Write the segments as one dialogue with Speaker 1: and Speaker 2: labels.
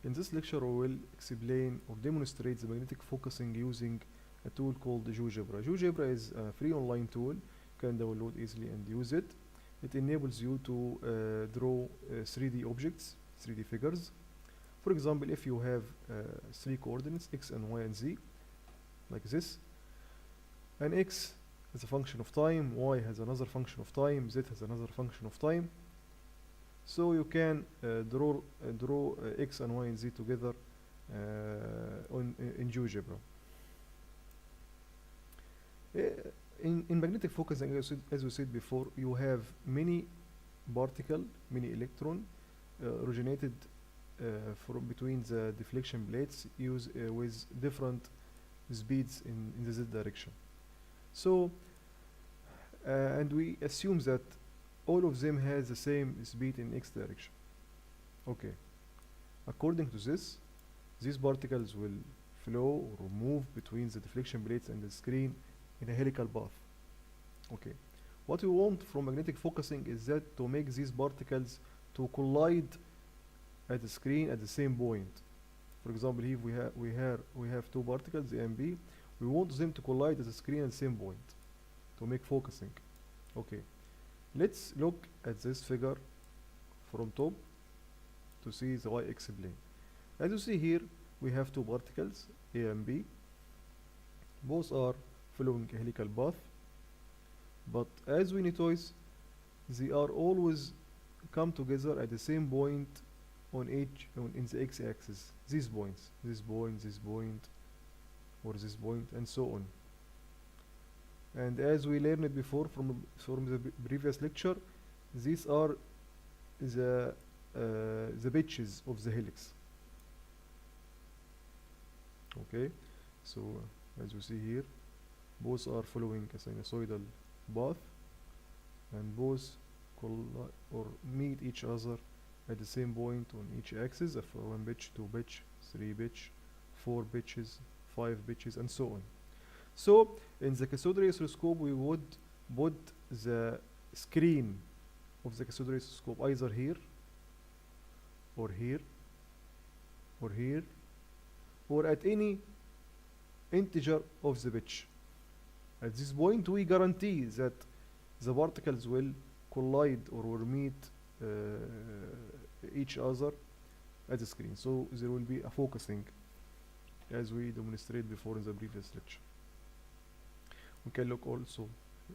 Speaker 1: In this lecture we will explain or demonstrate the magnetic focusing using a tool called Geogebra. Geogebra is a free online tool. You can download easily and use it. It enables you to draw 3D objects, 3D figures. For example, if you have 3 coordinates, x and y and z, like this, and x is a function of time, y has another function of time, z has another function of time. So you can draw x and y and z together in GeoGebra. In magnetic focusing, as we said before, you have many particle, many electron originated from between the deflection plates with different speeds in the z direction. So and we assume that all of them has the same speed in x direction. Okay. According to this, these particles will flow or move between the deflection plates and the screen in a helical path. Okay. What we want from magnetic focusing is that to make these particles to collide at the screen at the same point. For example, here we have 2 particles, A and B. We want them to collide at the screen at the same point to make focusing. Okay. Let's look at this figure from top to see the y-x plane. As you see here, we have 2 particles, A and B. Both are following a helical path, but as we notice, they are always come together at the same point in the x-axis. These points, this point, this point, or this point, and so on. And as we learned before from the previous lecture, these are the pitches of the helix. Okay, so as you see here, both are following a sinusoidal path, and both meet each other at the same point on each axis of 1 pitch, 2 pitch, 3 pitch, 4 pitches, 5 pitches, and so on. So in the cathode ray oscilloscope, we would put the screen of the cathode ray oscilloscope either here, or here, or here, or at any integer of the pitch. At this point, we guarantee that the particles will collide or will meet each other at the screen. So there will be a focusing, as we demonstrated before in the previous lecture. We can look also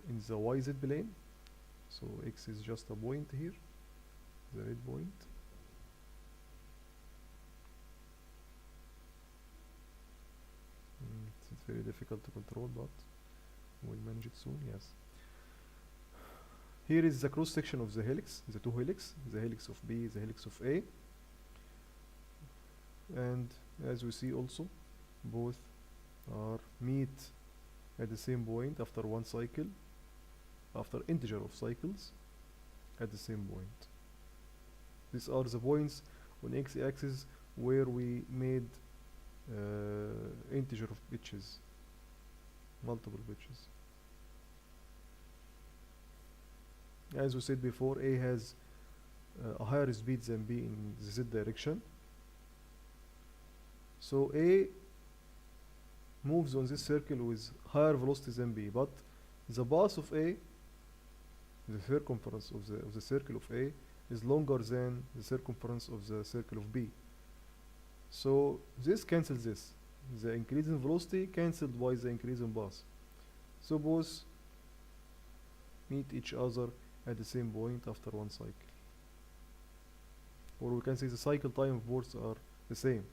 Speaker 1: in the YZ plane. So x is just a point here, the red point. It's very difficult to control, but we'll manage it soon. Yes. Here is the cross section of the helix, the 2 helix, the helix of B, the helix of A. And as we see also, both are meet at the same point after 1 cycle, after integer of cycles at the same point. These are the points on x-axis where we made integer of pitches, multiple pitches. As we said before, A has a higher speed than B in the z direction. So A moves on this circle with higher velocity than B, but the path of A, the circumference of the circle of A, is longer than the circumference of the circle of B. So this cancels this. The increase in velocity cancelled by the increase in path. So both meet each other at the same point after 1 cycle. Or we can say the cycle time of both are the same.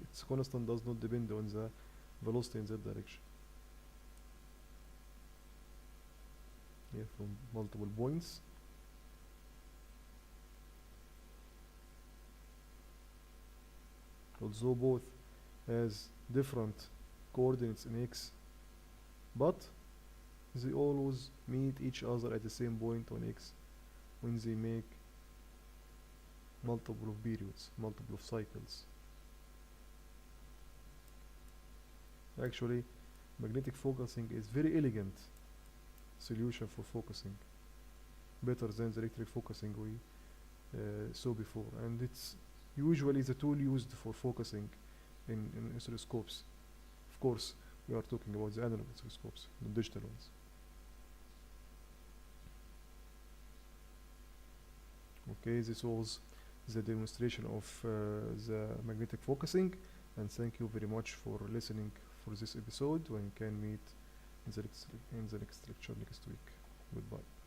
Speaker 1: Its constant does not depend on the velocity in that direction. Here from multiple points. Although both has different coordinates in x, but they always meet each other at the same point on x when they make multiple of periods, multiple of cycles. Actually, magnetic focusing is very elegant solution for focusing, better than the electric focusing we saw before, and it's usually the tool used for focusing in oscilloscopes. Of course, we are talking about the analog oscilloscopes, the digital ones. Okay, this was the demonstration of the magnetic focusing, and thank you very much for listening for this episode. We can meet in the next lecture next week. Goodbye.